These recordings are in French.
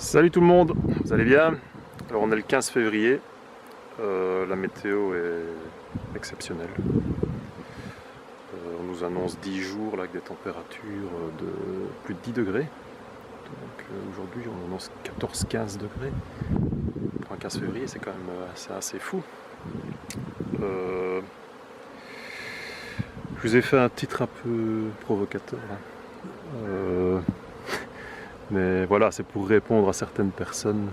Salut tout le monde, vous allez bien? Alors on est le 15 février, la météo est exceptionnelle. On nous annonce 10 jours là, avec des températures de plus de 10 degrés. Donc aujourd'hui on annonce 14-15 degrés. Pour un 15 février c'est quand même assez fou. Je vous ai fait un titre un peu provocateur. Mais voilà, c'est pour répondre à certaines personnes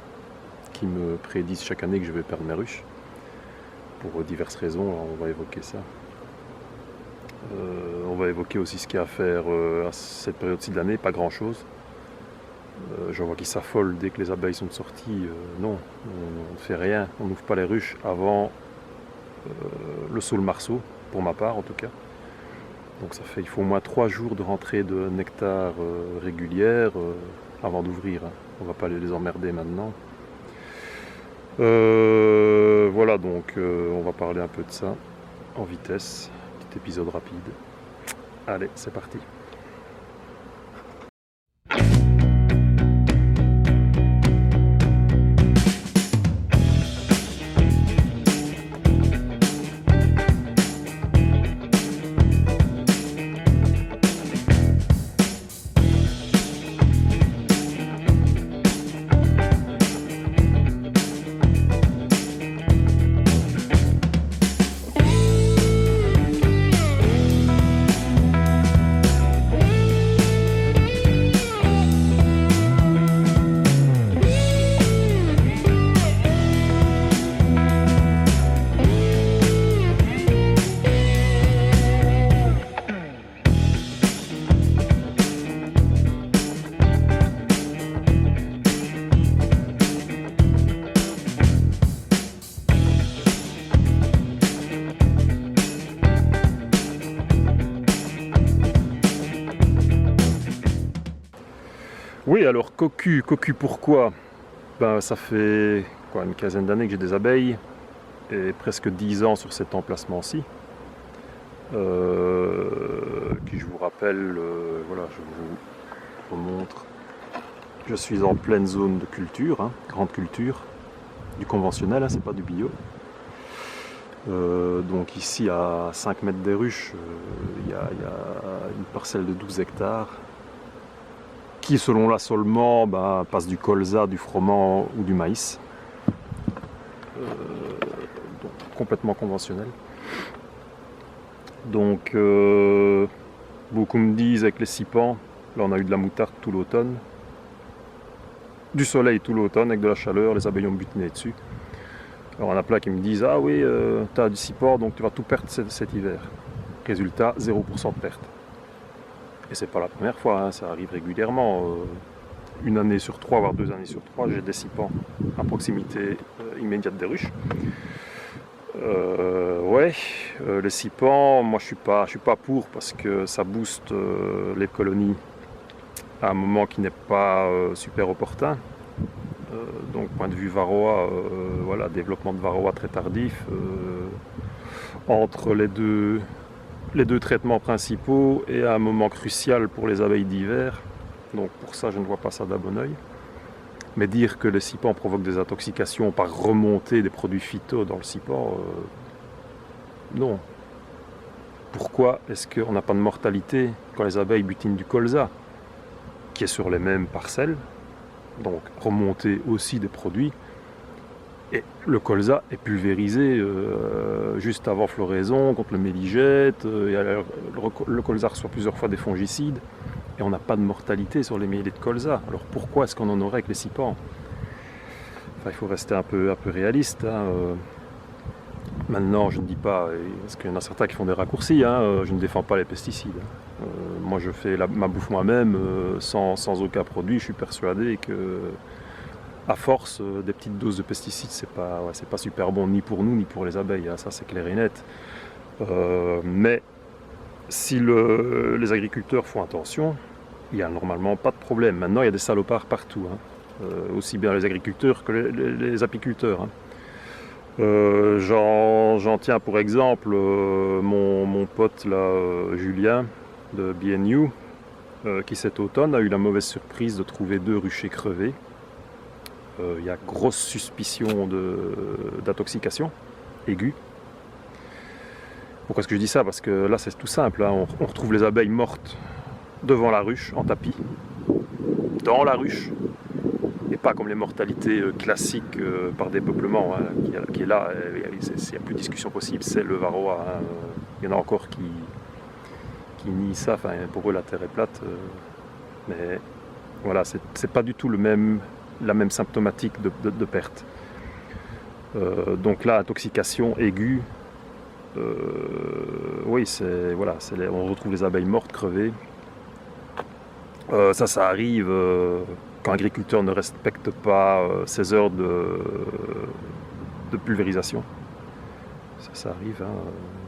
qui me prédisent chaque année que je vais perdre mes ruches. Pour diverses raisons, alors on va évoquer ça. On va évoquer aussi ce qu'il y a à faire à cette période-ci de l'année, pas grand-chose. J'en vois qui s'affolent dès que les abeilles sont sorties. Non, on ne fait rien, on n'ouvre pas les ruches avant le saule-marceau, pour ma part en tout cas. Donc il faut au moins 3 jours de rentrée de nectar régulière avant d'ouvrir. On va pas aller les emmerder maintenant. Voilà, donc on va parler un peu de ça en vitesse. Petit épisode rapide. Allez, c'est parti. Oui, alors cocu pourquoi? Ben, ça fait quoi, une quinzaine d'années que j'ai des abeilles et presque 10 ans sur cet emplacement-ci. Qui je vous rappelle, voilà, je vous remontre. Je suis en pleine zone de culture, hein, grande culture, du conventionnel, hein, c'est pas du bio. Donc ici à 5 mètres des ruches, il y a une parcelle de 12 hectares qui selon l'assolement passe du colza, du froment ou du maïs. Donc complètement conventionnel. Donc beaucoup me disent avec les sipans, là on a eu de la moutarde tout l'automne, du soleil tout l'automne avec de la chaleur, les abeilles ont butiné dessus. Alors on a plein qui me disent ah oui tu as du sipor donc tu vas tout perdre cet hiver. Résultat 0% de perte. Et c'est pas la première fois, hein, ça arrive régulièrement. Une année sur 3, voire 2 années sur 3, j'ai des sipans à proximité immédiate des ruches. Les sipans, moi je suis pas pour parce que ça booste les colonies à un moment qui n'est pas super opportun. Donc point de vue varroa, voilà, développement de varroa très tardif. Entre les deux traitements principaux et à un moment crucial pour les abeilles d'hiver. Donc pour ça je ne vois pas ça d'un bon oeil. Mais dire que les sipans provoquent des intoxications par remontée des produits phyto dans le sipan, non. Pourquoi est-ce qu'on n'a pas de mortalité quand les abeilles butinent du colza, qui est sur les mêmes parcelles, donc remontée aussi des produits, et le colza est pulvérisé juste avant floraison contre le méligette, le colza reçoit plusieurs fois des fongicides, et on n'a pas de mortalité sur les milliers de colza. Alors pourquoi est-ce qu'on en aurait avec les sipans? Enfin, il faut rester un peu réaliste. Hein. Maintenant, je ne dis pas, parce qu'il y en a certains qui font des raccourcis, hein, je ne défends pas les pesticides. Moi, je fais ma bouffe moi-même, sans aucun produit. Je suis persuadé que, à force, des petites doses de pesticides, c'est pas super bon ni pour nous ni pour les abeilles. Hein, ça, c'est clair et net. Mais si les agriculteurs font attention, il n'y a normalement pas de problème. Maintenant, il y a des salopards partout, hein. Aussi bien les agriculteurs que les apiculteurs. Hein. J'en tiens pour exemple mon pote là, Julien de BNU, qui cet automne a eu la mauvaise surprise de trouver 2 ruchers crevés il y a grosse suspicion d'intoxication aiguë. Pourquoi est-ce que je dis ça? Parce que là c'est tout simple, hein. On retrouve les abeilles mortes devant la ruche, en tapis, dans la ruche, et pas comme les mortalités classiques par dépeuplement, hein, qui est là, il n'y a plus de discussion possible, c'est le varroa. Hein. Il y en a encore qui nient ça, enfin, pour eux la terre est plate, mais voilà, c'est pas du tout la même symptomatique de perte. Donc là, intoxication aiguë, oui, on retrouve les abeilles mortes, crevées. Ça arrive quand l'agriculteur ne respecte pas ses heures de pulvérisation. Ça arrive, hein.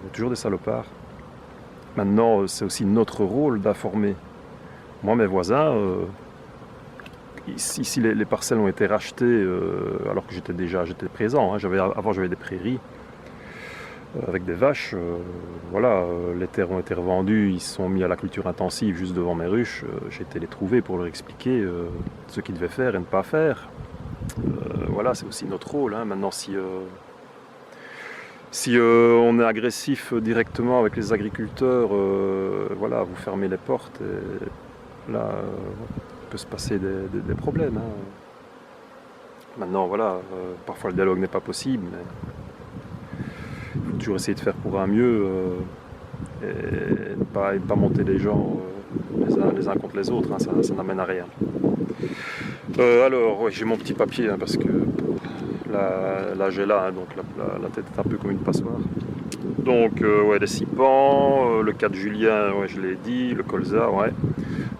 Il y a toujours des salopards. Maintenant, c'est aussi notre rôle d'informer. Moi, mes voisins, ici les parcelles ont été rachetées alors que j'étais présent. Hein. Avant, j'avais des prairies avec des vaches. Voilà, les terres ont été revendues, ils se sont mis à la culture intensive juste devant mes ruches. J'ai été les trouver pour leur expliquer ce qu'ils devaient faire et ne pas faire. Voilà, c'est aussi notre rôle. Hein. Maintenant, si on est agressif directement avec les agriculteurs, voilà, vous fermez les portes, et là, il peut se passer des problèmes. Hein. Maintenant, voilà, parfois le dialogue n'est pas possible, mais il faut toujours essayer de faire pour un mieux et ne pas monter les gens les uns contre les autres, hein, ça n'amène à rien. Alors, ouais, j'ai mon petit papier, hein, parce que là j'ai là, hein, donc la tête est un peu comme une passoire. Donc, ouais, les cipans, le 4 Julien, ouais, je l'ai dit, le colza, ouais.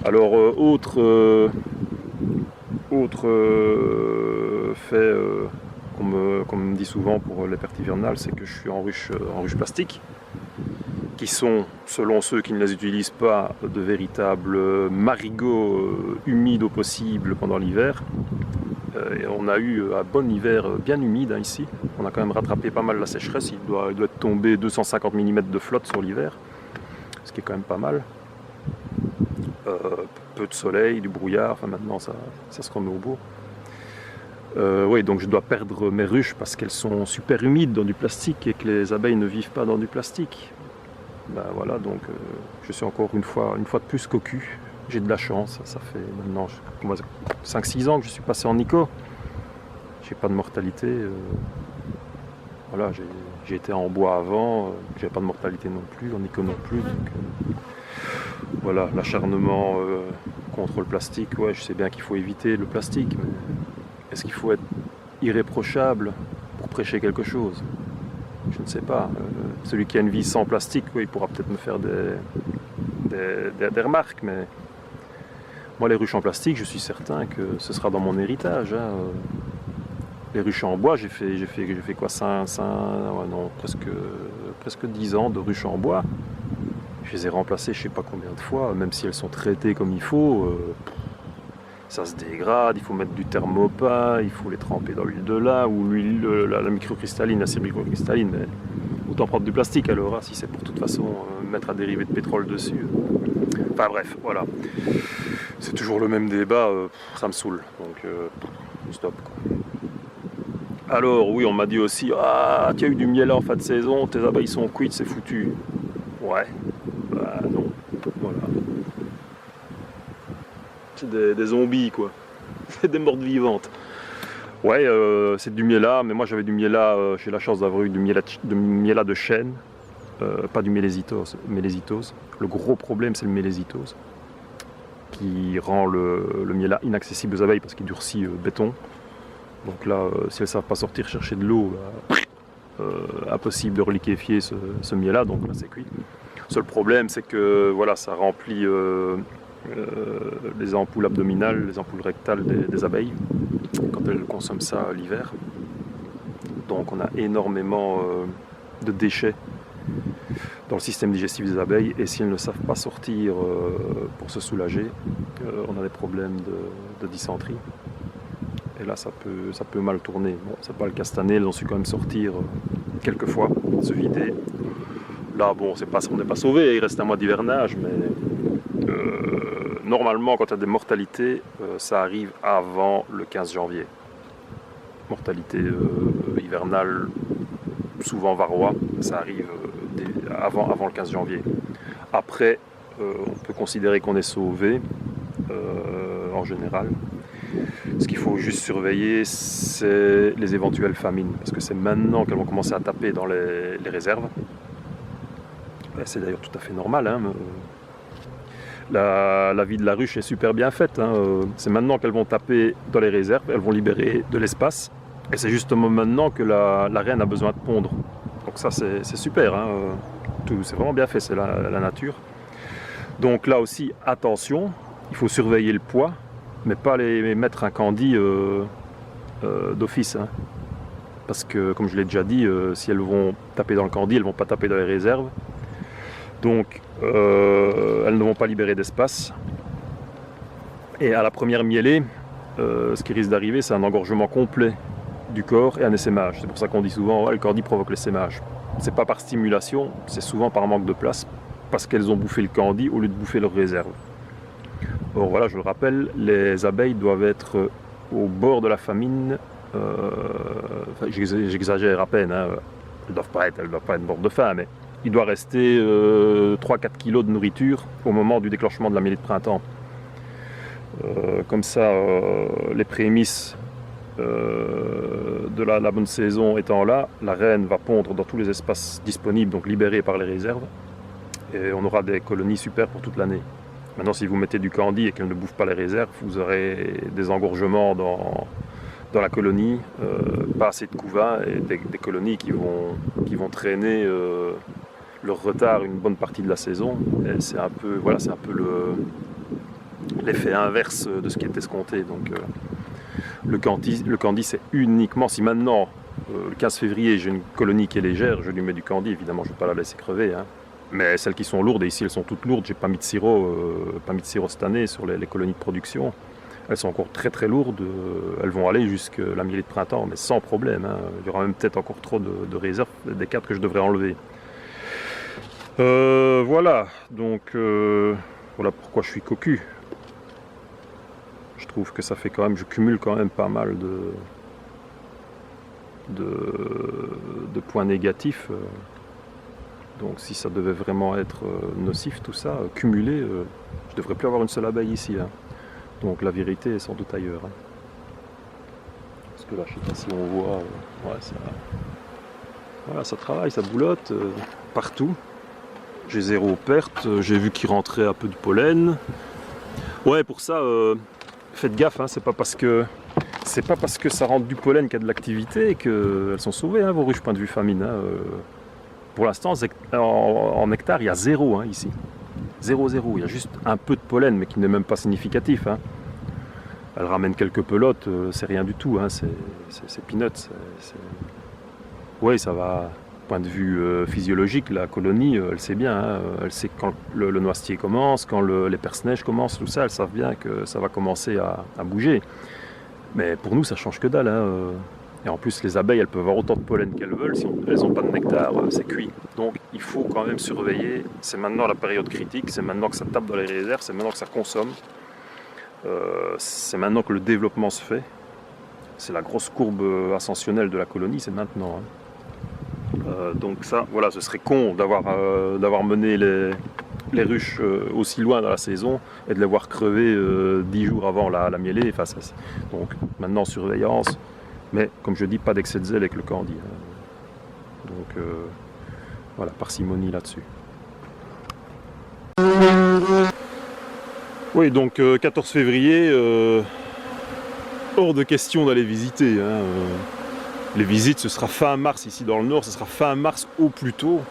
Alors, autre fait qu'on me dit souvent pour les pertes hivernales, c'est que je suis en ruche plastique, qui sont, selon ceux qui ne les utilisent pas, de véritables marigots humides au possible pendant l'hiver. Et on a eu un bon hiver bien humide, hein, ici. On a quand même rattrapé pas mal la sécheresse. Il doit être tombé 250 mm de flotte sur l'hiver, ce qui est quand même pas mal. Peu de soleil, du brouillard, enfin maintenant ça se remet au beau. Oui, donc je dois perdre mes ruches parce qu'elles sont super humides dans du plastique et que les abeilles ne vivent pas dans du plastique. Ben voilà, donc je suis encore une fois de plus cocu. J'ai de la chance, ça fait maintenant 5-6 ans que je suis passé en ICO. J'ai pas de mortalité. Voilà, j'ai été en bois avant, j'ai pas de mortalité non plus, en ICO non plus. Donc, voilà, l'acharnement contre le plastique, ouais, je sais bien qu'il faut éviter le plastique, mais est-ce qu'il faut être irréprochable pour prêcher quelque chose? Je ne sais pas. Celui qui a une vie sans plastique, ouais, il pourra peut-être me faire des remarques, mais moi, les ruches en plastique, je suis certain que ce sera dans mon héritage. Hein. Les ruches en bois, j'ai fait quoi, presque 10 ans de ruches en bois. Je les ai remplacées je ne sais pas combien de fois, même si elles sont traitées comme il faut. Ça se dégrade, il faut mettre du thermopane, il faut les tremper dans l'huile de lin ou l'huile, la microcristalline, l'acide microcristalline, mais autant prendre du plastique alors, hein, si c'est pour toute façon mettre un dérivé de pétrole dessus. Enfin bref, voilà. C'est toujours le même débat, ça me saoule, donc stop, quoi. Alors oui, on m'a dit aussi, ah, tu as eu du miel en fin de saison, tes abeilles sont cuites, c'est foutu. Ouais, bah non, voilà. C'est des zombies, quoi. C'est des mortes vivantes. Ouais, c'est du miela, mais moi j'avais du miela, j'ai la chance d'avoir eu du miela de chêne, pas du mélésitose. Le gros problème, c'est le mélésitose, qui rend le miela inaccessible aux abeilles parce qu'il durcit béton. Donc là, si elles ne savent pas sortir chercher de l'eau, impossible de reliquéfier ce miela, donc là c'est cuit. Le seul problème, c'est que voilà, ça remplit les ampoules abdominales, les ampoules rectales des abeilles, quand elles consomment ça l'hiver. Donc on a énormément de déchets dans le système digestif des abeilles, et si elles ne savent pas sortir pour se soulager, on a des problèmes de dysenterie. Et là, ça peut mal tourner. Bon, c'est pas le cas cette année, elles ont su quand même sortir quelques fois, se vider. Là, bon, on n'est pas sauvé, il reste un mois d'hivernage, mais normalement, quand il y a des mortalités, ça arrive avant le 15 janvier. mortalité hivernale, souvent varroa, ça arrive avant le 15 janvier. Après, on peut considérer qu'on est sauvé en général. Ce qu'il faut juste surveiller, c'est les éventuelles famines, parce que c'est maintenant qu'elles vont commencer à taper dans les réserves. Et c'est d'ailleurs tout à fait normal. Hein. La vie de la ruche est super bien faite. Hein. C'est maintenant qu'elles vont taper dans les réserves, elles vont libérer de l'espace. Et c'est justement maintenant que la reine a besoin de pondre. Donc ça, c'est super. Hein. C'est vraiment bien fait, c'est la nature. Donc là aussi, attention, il faut surveiller le poids, mais pas les mettre un candy d'office. Hein. Parce que, comme je l'ai déjà dit, si elles vont taper dans le candy, elles ne vont pas taper dans les réserves. Donc, elles ne vont pas libérer d'espace. Et à la première mielée, ce qui risque d'arriver, c'est un engorgement complet du corps et un essaimage. C'est pour ça qu'on dit souvent ouais, le candy provoque l'essaimage. C'est pas par stimulation, c'est souvent par manque de place, parce qu'elles ont bouffé le candy au lieu de bouffer leurs réserves. Or voilà, je le rappelle, les abeilles doivent être au bord de la famine. J'exagère à peine, hein. Elles doivent pas être mortes de faim, mais il doit rester 3-4 kg de nourriture au moment du déclenchement de la mêlée de printemps. Comme ça, les prémices de la bonne saison étant là, la reine va pondre dans tous les espaces disponibles, donc libérés par les réserves, et on aura des colonies super pour toute l'année. Maintenant, si vous mettez du candy et qu'elle ne bouffe pas les réserves, vous aurez des engorgements dans la colonie, pas assez de couvain et des colonies qui vont traîner leur retard une bonne partie de la saison. Et c'est un peu, voilà, c'est un peu l'effet inverse de ce qui est escompté. Donc, le candy, c'est uniquement si maintenant, le 15 février, j'ai une colonie qui est légère, je lui mets du candy. Évidemment, je ne vais pas la laisser crever. Hein. Mais celles qui sont lourdes, et ici elles sont toutes lourdes, j'ai pas mis de sirop cette année sur les colonies de production. Elles sont encore très très lourdes, elles vont aller jusqu'à la mêlée de printemps, mais sans problème. Hein. Il y aura même peut-être encore trop de réserves, des cadres que je devrais enlever. Voilà, donc voilà pourquoi je suis cocu. Je trouve que ça fait quand même, je cumule quand même pas mal de points négatifs. Donc si ça devait vraiment être nocif tout ça, cumulé, je devrais plus avoir une seule abeille ici. Hein. Donc la vérité est sans doute ailleurs. Hein. Parce que là, je sais pas si on voit, ouais, voilà, ça travaille, ça boulotte partout. J'ai zéro perte, j'ai vu qu'il rentrait un peu de pollen. Ouais, pour ça, faites gaffe, hein, c'est pas parce que ça rentre du pollen qu'il y a de l'activité qu'elles sont sauvées, hein, vos ruches, point de vue famine. Hein, pour l'instant, en hectare, il y a zéro hein, ici. 0,0. Il y a juste un peu de pollen, mais qui n'est même pas significatif. Hein. Elle ramène quelques pelotes, c'est rien du tout. Hein. C'est peanuts. Oui, ça va. Point de vue physiologique, la colonie, elle sait bien. Hein. Elle sait quand le noisetier commence, quand les perce-neige commencent, tout ça. Elles savent bien que ça va commencer à bouger. Mais pour nous, ça change que dalle. Hein. Et en plus, les abeilles, elles peuvent avoir autant de pollen qu'elles veulent. Si elles n'ont pas de nectar, c'est cuit. Donc, il faut quand même surveiller. C'est maintenant la période critique. C'est maintenant que ça tape dans les réserves. C'est maintenant que ça consomme. C'est maintenant que le développement se fait. C'est la grosse courbe ascensionnelle de la colonie. C'est maintenant. Hein. Donc ça, voilà, ce serait con d'avoir mené les ruches aussi loin dans la saison et de les voir crever 10 jours avant la mêlée. Enfin, donc, maintenant, surveillance. Mais, comme je dis, pas d'excès de zèle avec le candy. Hein. Donc, voilà, parcimonie là-dessus. Oui, donc 14 février, hors de question d'aller visiter. Hein. Les visites, ce sera fin mars ici dans le nord, ce sera fin mars au plus tôt.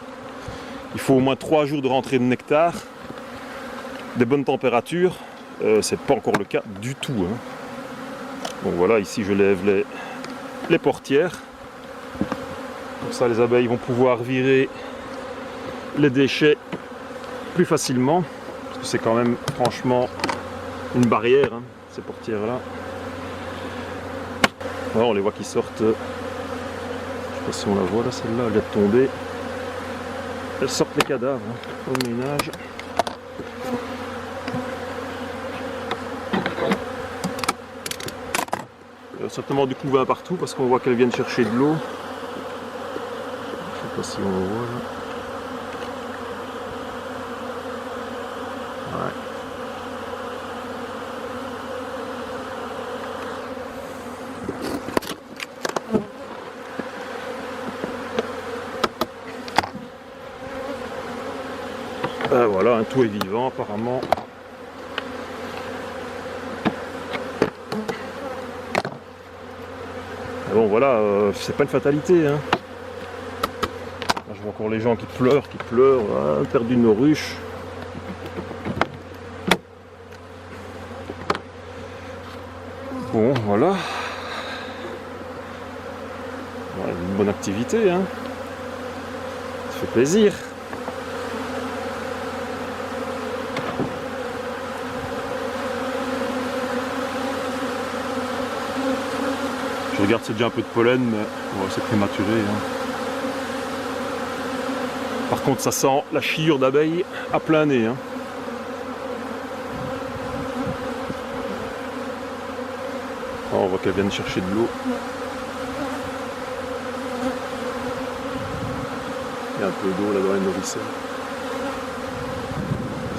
Il faut au moins 3 jours de rentrée de nectar, des bonnes températures. C'est pas encore le cas du tout. Hein. Donc voilà, ici je lève les portières. Comme ça, les abeilles vont pouvoir virer les déchets plus facilement. Parce que c'est quand même franchement une barrière, hein, ces portières-là. Voilà, on les voit qui sortent. Je ne sais pas si on la voit là, celle-là, elle vient de tomber. Elles sortent les cadavres hein, au ménage. certainement du couvain partout parce qu'on voit qu'elles viennent chercher de l'eau. Je sais pas si on voit là. Ouais. Voilà, tout est vivant apparemment. Mais bon voilà, c'est pas une fatalité. Hein. Là, je vois encore les gens qui pleurent, hein, perdu nos ruches. Bon voilà. Ouais, une bonne activité, hein. Ça fait plaisir. Je regarde, c'est déjà un peu de pollen, mais ouais, c'est prématuré. Hein. Par contre, ça sent la chiure d'abeilles à plein nez. Hein. On voit qu'elles viennent chercher de l'eau. Il y a un peu d'eau là dans les nourricelles.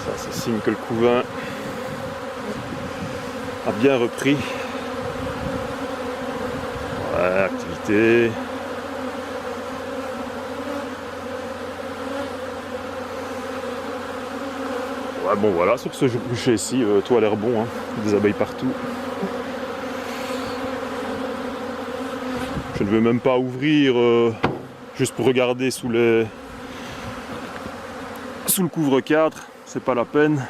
Ça, c'est signe que le couvain a bien repris. Ouais, activité. Ouais, bon voilà, sur ce boucher ici, tout a l'air bon, hein. Des abeilles partout. Je ne veux même pas ouvrir juste pour regarder sous le couvre-cadre, c'est pas la peine.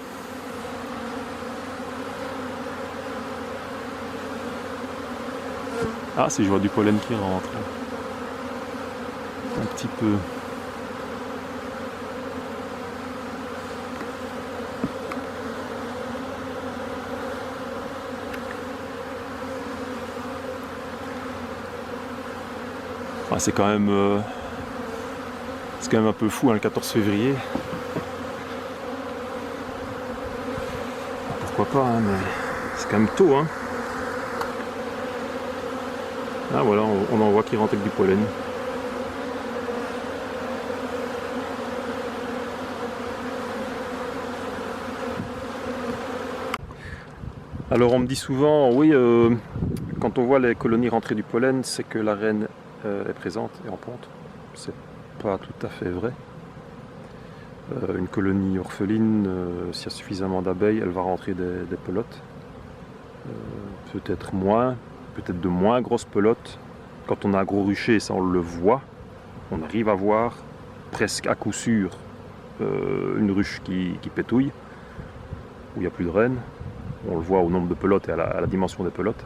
Ah, si je vois du pollen qui rentre. Un petit peu. Ah, c'est quand même un peu fou, hein, le 14 février. Pourquoi pas, hein, mais c'est quand même tôt. Hein. Ah voilà, on en voit qui rentre avec du pollen. Alors on me dit souvent, oui, quand on voit les colonies rentrer du pollen, c'est que la reine est présente et en ponte. C'est pas tout à fait vrai. Une colonie orpheline, s'il y a suffisamment d'abeilles, elle va rentrer des pelotes. Peut-être de moins grosses pelotes. Quand on a un gros rucher, ça on le voit. On arrive à voir presque à coup sûr une ruche qui pétouille, où il n'y a plus de reine. On le voit au nombre de pelotes et à la dimension des pelotes.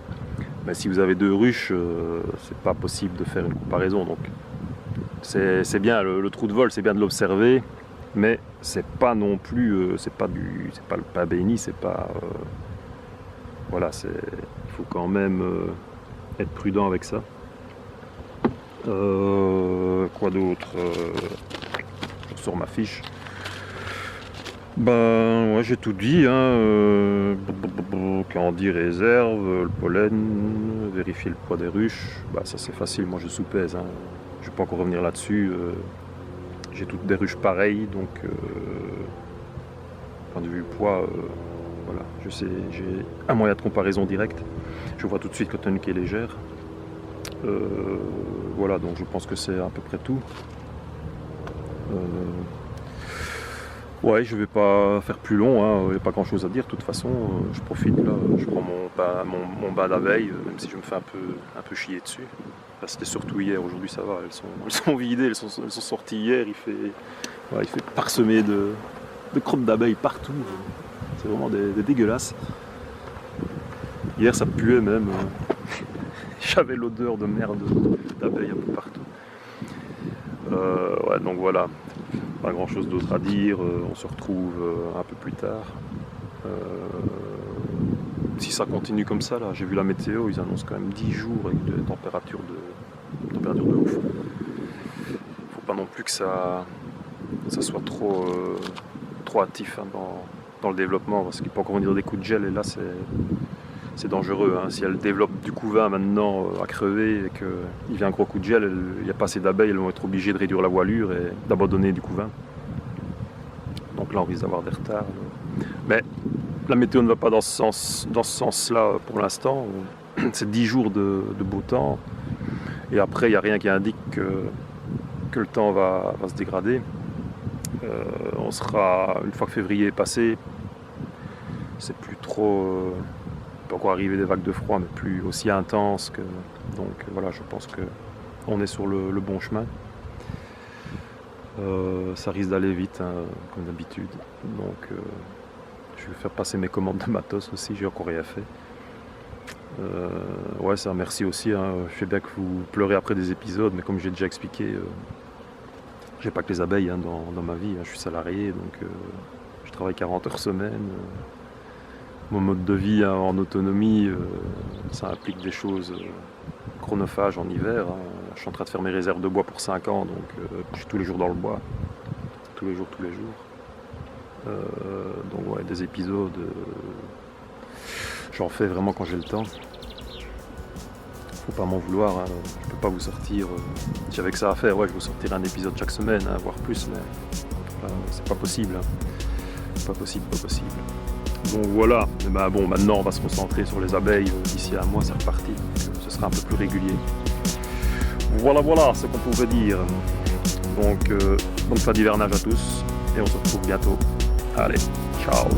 Mais si vous avez deux ruches, c'est pas possible de faire une comparaison. Donc c'est bien le trou de vol, c'est bien de l'observer, mais c'est pas non plus, c'est pas le pain béni, c'est pas voilà, il faut quand même être prudent avec ça. Quoi d'autre? Je sors ma fiche. Ben ouais, j'ai tout dit, hein. Quand on dit réserve, le pollen, vérifier le poids des ruches, bah ça c'est facile, moi je sous-pèse, hein. Je vais pas encore revenir là-dessus. J'ai toutes des ruches pareilles, donc point de vue poids, voilà, je sais, j'ai un moyen de comparaison direct. Je vois tout de suite quand une qui est légère. Voilà, donc je pense que c'est à peu près tout. Ouais, je vais pas faire plus long, hein. Il n'y a pas grand chose à dire de toute façon. Je profite là, je prends mon bain d'abeilles, même si je me fais un peu chier dessus. Là, c'était surtout hier, aujourd'hui ça va, elles sont vidées, elles sont sorties hier, il fait parsemé de crottes d'abeilles partout. C'est vraiment des dégueulasses. Hier ça puait même. J'avais l'odeur de merde d'abeilles un peu partout. Ouais, donc voilà. Pas grand chose d'autre à dire, on se retrouve un peu plus tard. Si ça continue comme ça, là, j'ai vu la météo, ils annoncent quand même 10 jours avec des températures de ouf. Faut pas non plus que ça soit trop hâtif, hein, dans le développement, parce qu'il peut encore venir des coups de gel, et là c'est dangereux. Hein. Si elles développent du couvain maintenant à crever et qu'il vient un gros coup de gel, il n'y a pas assez d'abeilles, elles vont être obligées de réduire la voilure et d'abandonner du couvain. Donc là, on risque d'avoir des retards. Mais la météo ne va pas dans ce sens-là pour l'instant. C'est 10 jours de beau temps. Et après, il n'y a rien qui indique que le temps va se dégrader. On sera, une fois que février est passé, c'est plus trop... il peut encore arriver des vagues de froid, mais plus aussi intenses. Donc voilà, je pense qu'on est sur le bon chemin. Ça risque d'aller vite, hein, comme d'habitude. Donc je vais faire passer mes commandes de matos aussi, j'ai encore rien fait. Ouais, ça, merci aussi. Hein. Je sais bien que vous pleurez après des épisodes, mais comme j'ai déjà expliqué, j'ai pas que les abeilles hein, dans ma vie. Hein. Je suis salarié, donc je travaille 40 heures semaine. Mon mode de vie hein, en autonomie, ça implique des choses chronophages en hiver. Hein. Je suis en train de faire mes réserves de bois pour 5 ans, donc je suis tous les jours dans le bois. Tous les jours. Donc ouais, des épisodes, j'en fais vraiment quand j'ai le temps. Faut pas m'en vouloir, hein. Je peux pas vous sortir. Si j'avais que ça à faire, ouais, je vous sortirais un épisode chaque semaine, hein, voire plus, mais c'est pas possible. Hein. Pas possible. Donc voilà, et ben, bon, maintenant on va se concentrer sur les abeilles. D'ici un mois, c'est reparti. Donc, ce sera un peu plus régulier. Voilà ce qu'on pouvait dire. Donc, bonne fin d'hivernage à tous et on se retrouve bientôt. Allez, ciao.